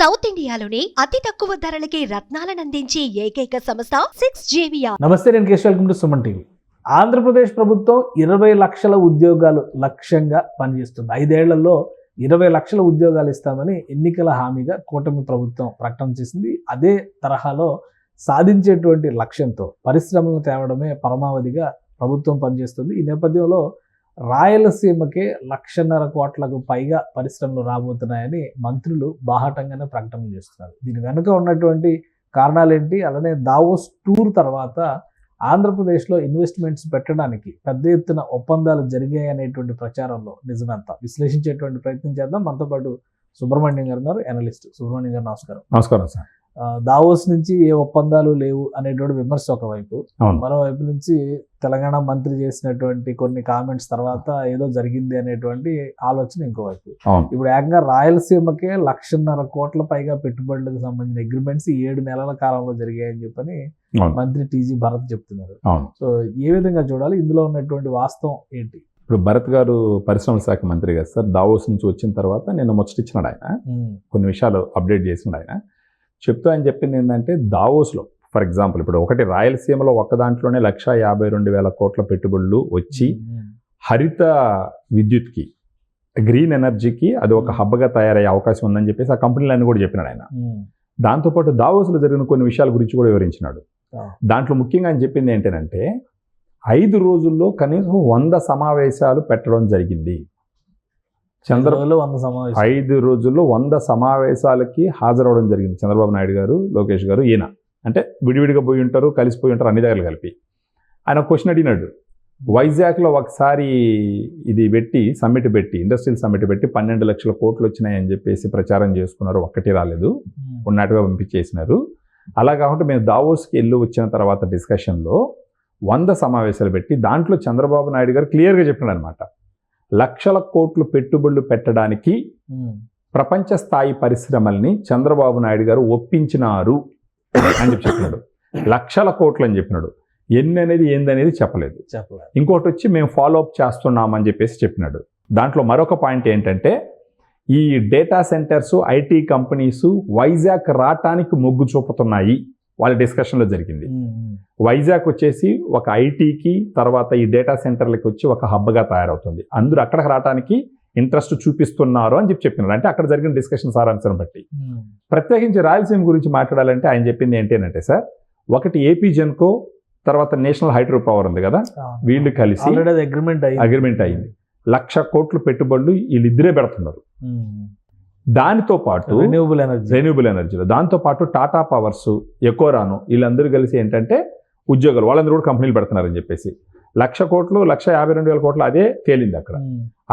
South ఇండియాలోని అతి తక్కువ ధరలకి రత్నాలను అందించే ఏకైక సంస్థ 6JVR. నమస్తే, నేను Keshav. Welcome to Suman TV. Andhra Pradesh ప్రభుత్వం 20 లక్షల ఉద్యోగాలు లక్ష్యంగా పనిచేస్తుంది. 5 ఏళ్లలో 20 లక్షల ఉద్యోగాలు ఇస్తామని ఎన్నికల హామీగా కూటమి ప్రభుత్వం ప్రకటన చేసింది. అదే తరహాలో సాధించేటువంటి లక్ష్యంతో పరిశ్రమలను తేవడమే పరమావధిగా ప్రభుత్వం పనిచేస్తుంది. ఈ నేపథ్యంలో రాయలసీమకే 1.5 కోట్లకు పైగా పరిశ్రమలు రాబోతున్నాయని మంత్రులు బాహాటంగానే ప్రకటన చేస్తున్నారు. దీని వెనుక ఉన్నటువంటి కారణాలు ఏంటి, అలానే దావోస్ టూర్ తర్వాత ఆంధ్రప్రదేశ్లో ఇన్వెస్ట్మెంట్స్ పెట్టడానికి పెద్ద ఎత్తున ఒప్పందాలు జరిగాయి అనేటువంటి ప్రచారంలో నిజమెంత విశ్లేషించేటువంటి ప్రయత్నం చేద్దాం. మనతో పాటు సుబ్రహ్మణ్యం గారు ఉన్నారు, అనలిస్ట్. సుబ్రహ్మణ్యం గారు నమస్కారం. నమస్కారం సార్. దావోస్ నుంచి ఏ ఒప్పందాలు లేవు అనేటువంటి విమర్శ ఒకవైపు, మరోవైపు నుంచి తెలంగాణ మంత్రి చేసినటువంటి కొన్ని కామెంట్స్ తర్వాత ఏదో జరిగింది అనేటువంటి ఆలోచన ఇంకోవైపు. ఇప్పుడు ఏకంగా రాయలసీమకే 1.5 కోట్ల పైగా పెట్టుబడులకు సంబంధించిన అగ్రిమెంట్స్ 7 నెలల కాలంలో జరిగాయని చెప్పని మంత్రి టీజీ భరత్ చెప్తున్నారు. సో ఏ విధంగా చూడాలి, ఇందులో ఉన్నటువంటి వాస్తవం ఏంటి? ఇప్పుడు భరత్ గారు పరిశ్రమల శాఖ మంత్రి కదా సార్. దావోస్ నుంచి వచ్చిన తర్వాత నిన్న ముచ్చటిచ్చినాడు ఆయన, కొన్ని విషయాలు అప్డేట్ చేసినాడు ఆయన. చెప్తూ ఆయన చెప్పింది ఏంటంటే, దావోస్లో ఫర్ ఎగ్జాంపుల్ ఇప్పుడు ఒకటి రాయలసీమలో ఒక్క దాంట్లోనే 1,52,000 కోట్ల పెట్టుబడులు వచ్చి హరిత విద్యుత్కి, గ్రీన్ ఎనర్జీకి అది ఒక హబ్గా తయారయ్యే అవకాశం ఉందని చెప్పేసి ఆ కంపెనీలన్నీ కూడా చెప్పినాడు ఆయన. దాంతోపాటు దావోస్లో జరిగిన కొన్ని విషయాల గురించి కూడా వివరించినాడు. దాంట్లో ముఖ్యంగా ఆయన చెప్పింది ఏంటంటే, 5 రోజుల్లో కనీసం 100 సమావేశాలు పెట్టడం జరిగింది. 5 రోజుల్లో 100 సమావేశాలకి హాజరవడం జరిగింది చంద్రబాబు నాయుడు గారు, లోకేష్ గారు, ఈయన. అంటే విడివిడిగా పోయి ఉంటారు, కలిసిపోయి ఉంటారు, అన్ని దగ్గర కలిపి. ఆయన క్వశ్చన్ అడిగినాడు, వైజాగ్లో ఒకసారి ఇది పెట్టి సమ్మిట్ పెట్టి, ఇండస్ట్రియల్ సమ్మిట్ పెట్టి 12 లక్షల కోట్లు వచ్చినాయని చెప్పేసి ప్రచారం చేసుకున్నారు, ఒక్కటి రాలేదు, ఉన్నట్టుగా పంపించేసినారు. అలా కాకుండా మేము దావోస్కి వెళ్ళి వచ్చిన తర్వాత డిస్కషన్లో 100 సమావేశాలు పెట్టి దాంట్లో చంద్రబాబు నాయుడు గారు క్లియర్గా చెప్పినాడు అనమాట, లక్షల కోట్లు పెట్టుబడులు పెట్టడానికి ప్రపంచ స్థాయి పరిశ్రమల్ని చంద్రబాబు నాయుడు గారు ఒప్పించినారు అని చెప్పినాడు. లక్షల కోట్లు అని చెప్పినాడు. ఎన్ని అనేది ఏందనేది చెప్పలేదు. ఇంకోటి వచ్చి మేము ఫాలో అప్ చేస్తున్నామని చెప్పేసి చెప్పినాడు. దాంట్లో మరొక పాయింట్ ఏంటంటే, ఈ data centres, IT companies Vizag రావటానికి మొగ్గు చూపుతున్నాయి. వాళ్ళ డిస్కషన్లో జరిగింది. వైజాగ్ వచ్చేసి ఒక ఐటీకి, తర్వాత ఈ డేటా సెంటర్లకి వచ్చి ఒక హబ్గా తయారవుతుంది. అందరూ అక్కడికి రావడానికి ఇంట్రెస్ట్ చూపిస్తున్నారు అని చెప్పినారు. అంటే అక్కడ జరిగిన డిస్కషన్ సారాంశం బట్టి. ప్రత్యేకించి రాయలసీమ గురించి మాట్లాడాలంటే ఆయన చెప్పింది ఏంటంటే సార్, ఒకటి ఏపీ జెన్కో, తర్వాత నేషనల్ హైడ్రో పవర్ ఉంది కదా, వీళ్ళు కలిసి అగ్రిమెంట్ అయింది. 1,00,000 కోట్లు పెట్టుబడులు వీళ్ళిద్దరే పెడుతున్నారు. దానితో పాటు రెన్యూబుల్ ఎనర్జీలో దాంతోపాటు టాటా పవర్స్, ఎకోరాను, వీళ్ళందరూ కలిసి ఏంటంటే ఉద్యోగాలు, వాళ్ళందరూ కూడా కంపెనీలు పెడుతున్నారని చెప్పేసి 1,00,000 కోట్లు, 1,52,000 కోట్లు అదే తేలింది అక్కడ.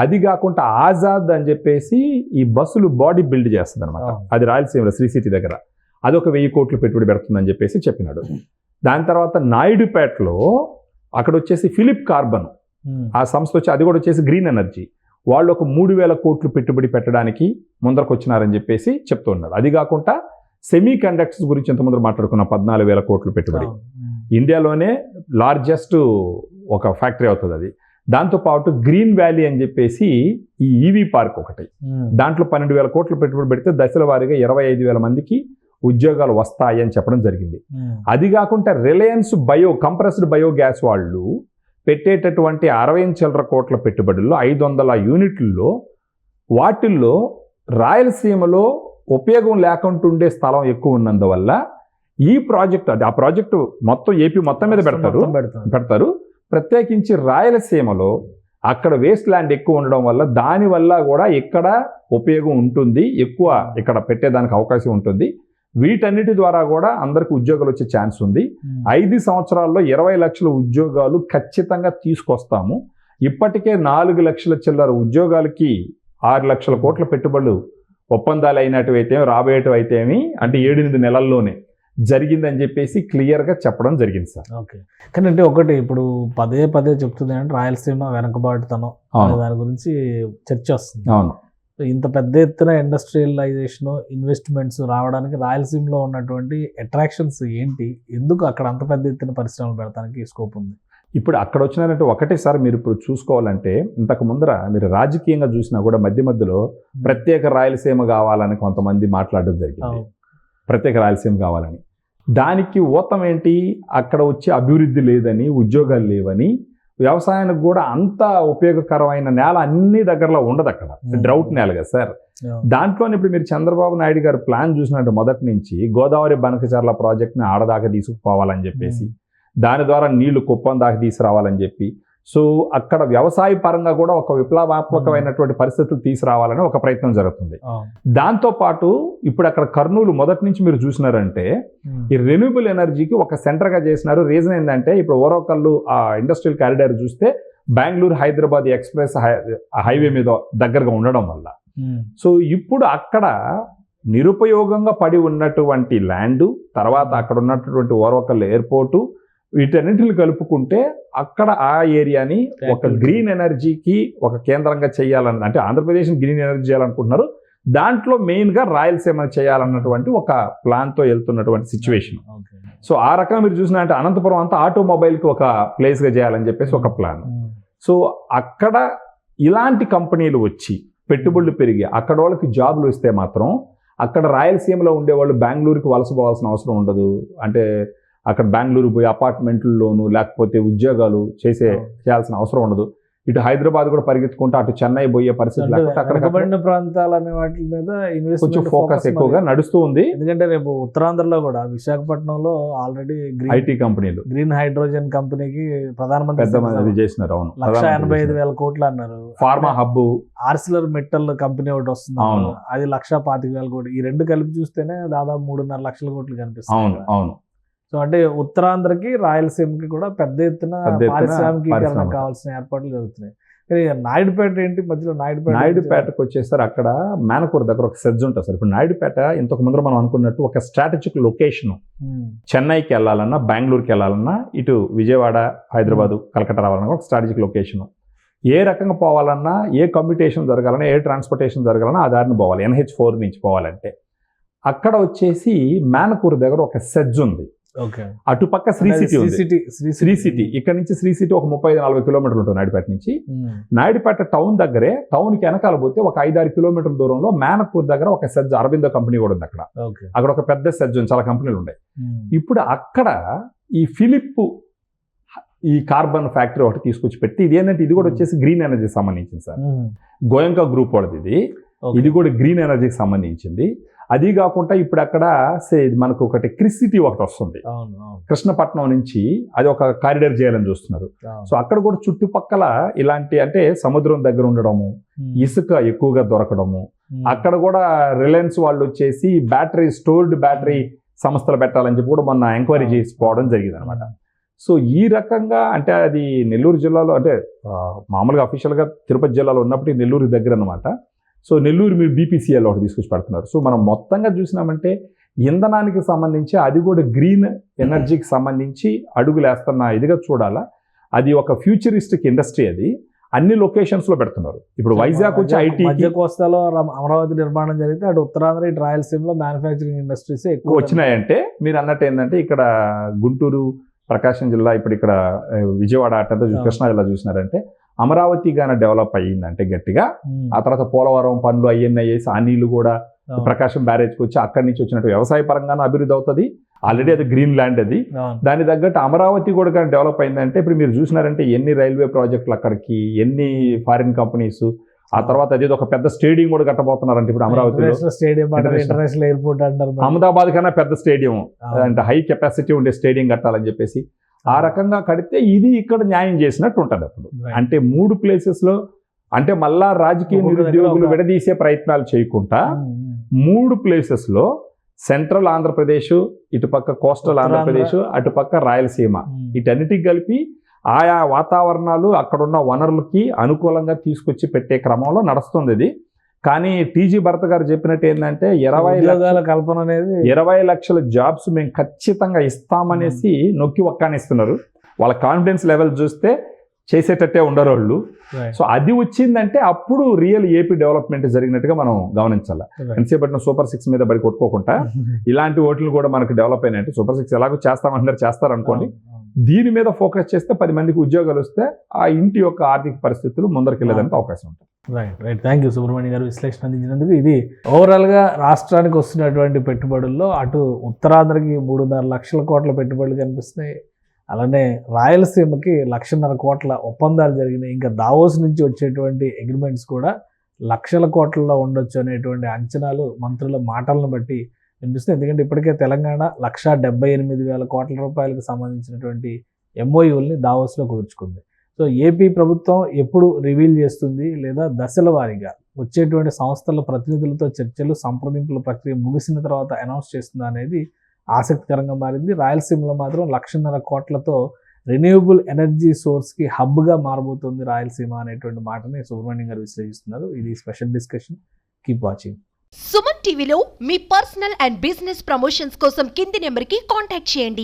అది కాకుండా ఆజాద్ అని చెప్పేసి ఈ బస్సులు బాడీ బిల్డ్ చేస్తుంది అనమాట, అది రాయలసీమలో శ్రీ సిటీ దగ్గర, అది ఒక 1,000 కోట్లు పెట్టుబడి పెడుతుందని చెప్పేసి చెప్పినాడు. దాని తర్వాత నాయుడుపేటలో అక్కడ వచ్చేసి ఫిలిప్ కార్బన్ ఆ సంస్థ వచ్చి, అది కూడా వచ్చేసి గ్రీన్ ఎనర్జీ, వాళ్ళు ఒక 3,000 కోట్లు పెట్టుబడి పెట్టడానికి ముందరకు వచ్చినారని చెప్పేసి చెప్తూ ఉన్నారు. అది కాకుండా సెమీ కండక్టర్స్ గురించి ఇంతకుముందు మాట్లాడుకున్న 14,000 కోట్లు పెట్టుబడి, ఇండియాలోనే లార్జెస్ట్ ఒక ఫ్యాక్టరీ అవుతుంది అది. దాంతోపాటు గ్రీన్ వ్యాలీ అని చెప్పేసి ఈ ఈవీ పార్క్ ఒకటి, దాంట్లో 12,000 కోట్లు పెట్టుబడి పెడితే దశల వారీగా 25,000 మందికి ఉద్యోగాలు వస్తాయి అని చెప్పడం జరిగింది. అది కాకుండా రిలయన్స్ కంప్రెస్డ్ బయోగ్యాస్ వాళ్ళు పెట్టేటటువంటి 60 చిల్లర కోట్ల పెట్టుబడుల్లో 500 యూనిట్లలో వాటిల్లో రాయలసీమలో ఉపయోగం లేకుండా ఉండే స్థలం ఎక్కువ ఉన్నందువల్ల ఈ ప్రాజెక్టు, ఆ ప్రాజెక్టు మొత్తం ఏపీ మొత్తం మీద పెడతారు. ప్రత్యేకించి రాయలసీమలో అక్కడ వేస్ట్ ల్యాండ్ ఎక్కువ ఉండడం వల్ల దానివల్ల కూడా ఇక్కడ ఉపయోగం ఉంటుంది, ఎక్కువ ఇక్కడ పెట్టేదానికి అవకాశం ఉంటుంది. వీటన్నిటి ద్వారా కూడా అందరికి ఉద్యోగాలు వచ్చే ఛాన్స్ ఉంది. 5 సంవత్సరాల్లో 20 లక్షల ఉద్యోగాలు ఖచ్చితంగా తీసుకొస్తాము. ఇప్పటికే 4 లక్షల చిల్లర ఉద్యోగాలకి 6 లక్షల కోట్ల పెట్టుబడులు ఒప్పందాలు అయినట్టువైతే రాబోయేటివైతేమి అంటే 7-8 నెలల్లోనే జరిగిందని చెప్పేసి క్లియర్గా చెప్పడం జరిగింది సార్. ఓకే, కానీ అంటే ఒకటి ఇప్పుడు పదే చెప్తుంది అంటే రాయలసీమ వెనకబాటుతనం, దాని గురించి చర్చ వస్తుంది. అవును, ఇంత పెద్ద ఎత్తున ఇండస్ట్రియలైజేషన్, ఇన్వెస్ట్మెంట్స్ రావడానికి రాయలసీమలో ఉన్నటువంటి అట్రాక్షన్స్ ఏంటి? ఎందుకు అక్కడ అంత పెద్ద ఎత్తున పరిశ్రమలు పెడతానికి స్కోప్ ఉంది? ఇప్పుడు అక్కడ వచ్చినారంటే ఒకటేసారి మీరు ఇప్పుడు చూసుకోవాలంటే ఇంతకు ముందర మీరు రాజకీయంగా చూసినా కూడా మధ్య మధ్యలో ప్రత్యేక రాయలసీమ కావాలని కొంతమంది మాట్లాడడం జరిగింది. ప్రత్యేక రాయలసీమ కావాలని. దానికి ఊతం ఏంటి? అక్కడ వచ్చే అభివృద్ధి లేదని, ఉద్యోగాలు లేవని, వ్యవసాయానికి కూడా అంత ఉపయోగకరమైన నేల అన్ని దగ్గరలో ఉండదు. అక్కడ డ్రౌట్ నేల కదా సార్. దాంట్లోనే ఇప్పుడు మీరు చంద్రబాబు నాయుడు గారు ప్లాన్ చూసినట్టు మొదటి నుంచి గోదావరి బనకచర్ల ప్రాజెక్ట్ని ఆడదాకా తీసుకుపోవాలని చెప్పేసి, దాని ద్వారా నీళ్లు కుప్పం దాకా తీసుకురావాలని చెప్పి, సో అక్కడ వ్యవసాయ పరంగా కూడా ఒక విప్లవాత్మకమైనటువంటి పరిస్థితులు తీసుకురావాలని ఒక ప్రయత్నం జరుగుతుంది. దాంతోపాటు ఇప్పుడు అక్కడ కర్నూలు మొదటి నుంచి మీరు చూసినారంటే ఈ రెన్యూబుల్ ఎనర్జీకి ఒక సెంటర్గా చేసినారు. రీజన్ ఏంటంటే ఇప్పుడు ఓరవకల్లు ఆ ఇండస్ట్రియల్ కారిడార్ చూస్తే బెంగళూరు హైదరాబాద్ ఎక్స్ప్రెస్ హైవే మీద దగ్గరగా ఉండడం వల్ల, సో ఇప్పుడు అక్కడ నిరుపయోగంగా పడి ఉన్నటువంటి ల్యాండు, తర్వాత అక్కడ ఉన్నటువంటి ఓరవకల్లు ఎయిర్పోర్టు, వీటన్నింటిని కలుపుకుంటే అక్కడ ఆ ఏరియాని ఒక గ్రీన్ ఎనర్జీకి ఒక కేంద్రంగా చేయాలని, అంటే ఆంధ్రప్రదేశ్ గ్రీన్ ఎనర్జీ చేయాలనుకుంటున్నారు. దాంట్లో మెయిన్గా రాయలసీమ చేయాలన్నటువంటి ఒక ప్లాన్తో వెళ్తున్నటువంటి సిచ్యువేషన్. సో ఆ రకంగా మీరు చూసినా అంటే అనంతపురం అంతా ఆటోమొబైల్కి ఒక ప్లేస్గా చేయాలని చెప్పేసి ఒక ప్లాన్. సో అక్కడ ఇలాంటి కంపెనీలు వచ్చి పెట్టుబడులు పెరిగి అక్కడ వాళ్ళకి జాబులు వస్తే మాత్రం అక్కడ రాయలసీమలో ఉండేవాళ్ళు బెంగళూరుకి వలస పోవాల్సిన అవసరం ఉండదు. అంటే అక్కడ బెంగళూరు పోయి అపార్ట్మెంట్లలోనూ లేకపోతే ఉద్యోగాలు చేయాల్సిన అవసరం ఉండదు. ఇటు హైదరాబాద్ కూడా పరిగెత్తుకుంటూ అటు చెన్నై పోయే పరిస్థితి లేకపోతే అక్కడ ప్రాంతాలు అనే వాటి మీద కొంచెం ఫోకస్ ఎక్కువగా నడుస్తూ ఉంది. ఎందుకంటే రేపు ఉత్తరాంధ్రలో కూడా విశాఖపట్నంలో ఆల్రెడీ ఐటీ కంపెనీలు గ్రీన్ హైడ్రోజన్ కంపెనీకి ప్రధానమంత్రి చేసినారు. అవును, 1,85,000 కోట్లు అన్నారు. Pharma hub Arcelor metal company ఒకటి వస్తుంది. అవును, అది 1,25,000 కోట్లు. ఈ రెండు కలిపి చూస్తేనే దాదాపు 3.5 లక్షల కోట్లు కనిపిస్తుంది. అవును అవును. సో అంటే ఉత్తరాంధ్రకి రాయలసీమకి కూడా పెద్ద ఎత్తున పారిశ్రామికీకరణ కావాల్సిన ఏర్పాట్లు జరుగుతున్నాయి. నాయుడుపేట ఏంటి మధ్యలో? నాయుడుపేటకు వచ్చేసరికి అక్కడ మేనకూరు దగ్గర ఒక సెజ్ ఉంటుంది సార్. ఇప్పుడు నాయుడుపేట ఇంతకు ముందు మనం అనుకున్నట్టు ఒక స్ట్రాటజిక్ లొకేషన్. చెన్నైకి వెళ్ళాలన్నా, బెంగళూరుకి వెళ్ళాలన్నా, ఇటు విజయవాడ, హైదరాబాద్, కలకత్తా రావాలన్నా ఒక స్ట్రాటజిక్ లొకేషన్. ఏ రకంగా పోవాలన్నా, ఏ కమ్యూనికేషన్ జరగాలన్నా, ఏ ట్రాన్స్పోర్టేషన్ జరగాలన్నా ఆ దారిని పోవాలి. NH4 నుంచి పోవాలంటే అక్కడ వచ్చేసి మేనకూరు దగ్గర ఒక సెజ్ ఉంది. అటుపక్క శ్రీ సిటీ. ఇక్కడ నుంచి శ్రీ సిటీ ఒక 35-40 కిలోమీటర్లు ఉంటుంది నాయుడుపేట నుంచి. నాయుడుపేట టౌన్ దగ్గరే, టౌన్కి వెనకాల పోతే ఒక 5-6 కిలోమీటర్ల దూరంలో మేనకూర్ దగ్గర ఒక సెజ్ అరవిందో కంపెనీ కూడా ఉంది. అక్కడ ఒక పెద్ద సెజ్ ఉంది, చాలా కంపెనీలు ఉన్నాయి. ఇప్పుడు అక్కడ ఈ ఫిలిప్ ఈ కార్బన్ ఫ్యాక్టరీ ఒకటి తీసుకొచ్చి పెట్టి, ఇది ఏంటంటే ఇది కూడా వచ్చేసి గ్రీన్ ఎనర్జీకి సంబంధించింది సార్. గోయంకా గ్రూప్ వాడిది ఇది కూడా గ్రీన్ ఎనర్జీకి సంబంధించింది. అది కాకుండా ఇప్పుడు అక్కడ మనకు ఒకటి క్రిస్ సిటీ ఒకటి వస్తుంది కృష్ణపట్నం నుంచి, అది ఒక కారిడార్ చేయాలని చూస్తున్నారు. సో అక్కడ కూడా చుట్టుపక్కల ఇలాంటి అంటే సముద్రం దగ్గర ఉండడము, ఇసుక ఎక్కువగా దొరకడము, అక్కడ కూడా రిలయన్స్ వాళ్ళు వచ్చేసి స్టోర్డ్ బ్యాటరీ సంస్థలు పెట్టాలని చెప్పి కూడా మొన్న ఎంక్వైరీ చేసుకోవడం జరిగింది అనమాట. సో ఈ రకంగా అంటే అది నెల్లూరు జిల్లాలో, అంటే మామూలుగా అఫీషియల్గా తిరుపతి జిల్లాలో ఉన్నప్పటికీ నెల్లూరు దగ్గర అనమాట. సో నెల్లూరు మీరు BPCL ఒకటి తీసుకొచ్చి పెడుతున్నారు. సో మనం మొత్తంగా చూసినామంటే ఇంధనానికి సంబంధించి అది కూడా గ్రీన్ ఎనర్జీకి సంబంధించి అడుగులు వేస్తున్న ఇదిగా చూడాలా. అది ఒక ఫ్యూచరిస్టిక్ ఇండస్ట్రీ. అది అన్ని లొకేషన్స్లో పెడుతున్నారు. ఇప్పుడు వైజాగ్ వచ్చి ఐటీ మధ్య కోస్తాలో అమరావతి నిర్మాణం జరిగితే అటు ఉత్తరాంధ్ర, ఇటు రాయలసీమలో మ్యానుఫ్యాక్చరింగ్ ఇండస్ట్రీస్ ఎక్కువ వచ్చినాయంటే మీరు అన్నట్టు ఏంటంటే ఇక్కడ గుంటూరు, ప్రకాశం జిల్లా, ఇప్పుడు ఇక్కడ విజయవాడ అటంతా కృష్ణా జిల్లా చూసినారంటే అమరావతి గాన డెవలప్ అయ్యిందంటే గట్టిగా, ఆ తర్వాత పోలవరం పనులు అవన్నీ వేసి ఆ నీళ్లు కూడా ప్రకాశం బ్యారేజ్కి వచ్చి అక్కడి నుంచి వచ్చినట్టు వ్యవసాయ పరంగానే అభివృద్ధి అవుతుంది. ఆల్రెడీ అది గ్రీన్ ల్యాండ్. అది దాని తగ్గట్టు అమరావతి కూడా కానీ డెవలప్ అయిందంటే ఇప్పుడు మీరు చూసినారంటే ఎన్ని రైల్వే ప్రాజెక్టులు అక్కడికి, ఎన్ని ఫారిన్ కంపెనీస్, ఆ తర్వాత అదేదో ఒక పెద్ద స్టేడియం కూడా కట్టబోతున్నారంటే ఇప్పుడు అమరావతిలో స్టేడియం, ఇంటర్నేషనల్ ఎయిర్పోర్ట్ అంటారు. అహ్మదాబాద్ కన్నా పెద్ద స్టేడియం, అంటే హై కెపాసిటీ ఉండే స్టేడియం కట్టాలని చెప్పేసి ఆ రకంగా కడితే ఇది ఇక్కడ న్యాయం చేసినట్టు ఉంటుంది. అప్పుడు అంటే 3 ప్లేసెస్లో అంటే మళ్ళా రాజకీయ నిరుద్యోగులు విడదీసే ప్రయత్నాలు చేయకుండా 3 ప్లేసెస్లో సెంట్రల్ ఆంధ్రప్రదేశ్, ఇటుపక్క కోస్టల్ ఆంధ్రప్రదేశ్, అటుపక్క రాయలసీమ, వీటన్నిటికి కలిపి ఆయా వాతావరణాలు అక్కడున్న వనరులకి అనుకూలంగా తీసుకొచ్చి పెట్టే క్రమంలో నడుస్తుంది ఇది. కానీ టీజీ భరత్ గారు చెప్పినట్టు ఏంటంటే 20 లక్షల జాబ్స్ మేము ఖచ్చితంగా ఇస్తామనేసి నొక్కి ఒక్కానిస్తున్నారు. వాళ్ళ కాన్ఫిడెన్స్ లెవెల్ చూస్తే చేసేటట్టే ఉండరు వాళ్ళు. సో అది వచ్చిందంటే అప్పుడు రియల్ ఏపీ డెవలప్మెంట్ జరిగినట్టుగా మనం గమనించాలి. ఎంతసేపట్టిన సూపర్ 6 మీద బడి కొట్టుకోకుండా ఇలాంటి ఓట్లు కూడా మనకు డెవలప్ అయినాయంటే, సూపర్ 6 ఎలాగో చేస్తామందరూ చేస్తారనుకోండి, దీని మీద ఫోకస్ చేస్తే 10 మందికి ఉద్యోగాలు వస్తే ఆ ఇంటి యొక్క ఆర్థిక పరిస్థితులు ముందరకెళ్ళేదానికి అవకాశం ఉంటుంది. రైట్ థ్యాంక్ యూ సుబ్రహ్మణ్య గారు విశ్లేషణ అందించినందుకు. ఇది ఓవరాల్గా రాష్ట్రానికి వస్తున్నటువంటి పెట్టుబడుల్లో అటు ఉత్తరాంధ్రకి 3.5 లక్షల కోట్ల పెట్టుబడులు కనిపిస్తున్నాయి, అలానే రాయలసీమకి 1.5 కోట్ల ఒప్పందాలు జరిగినాయి. ఇంకా దావోస్ నుంచి వచ్చేటువంటి అగ్రిమెంట్స్ కూడా లక్షల కోట్లలో ఉండొచ్చు అనేటువంటి అంచనాలు మంత్రుల మాటలను బట్టి వినిపిస్తుంది. ఎందుకంటే ఇప్పటికే తెలంగాణ 1,78,000 కోట్ల రూపాయలకు సంబంధించినటువంటి ఎంఓయూల్ని దావోస్లో కుదుర్చుకుంది. సో ఏపీ ప్రభుత్వం ఎప్పుడు రివీల్ చేస్తుంది లేదా దశల వారీగా వచ్చేటువంటి సంస్థల ప్రతినిధులతో చర్చలు సంప్రదింపుల ప్రక్రియ ముగిసిన తర్వాత అనౌన్స్ చేస్తుందా అనేది ఆసక్తికరంగా మారింది. రాయలసీమలో మాత్రం 1.5 కోట్లతో రెన్యూవబుల్ ఎనర్జీ సోర్స్కి హబ్గా మారబోతుంది రాయలసీమ అనేటువంటి మాటని సుబ్రహ్మణ్యం గారు విశ్లేషిస్తున్నారు. ఇది special discussion. Keep watching. Suman టీవీలో మీ పర్సనల్ అండ్ బిజినెస్ ప్రమోషన్స్ కోసం కింది నెంబర్కి కాంటాక్ట్ చేయండి.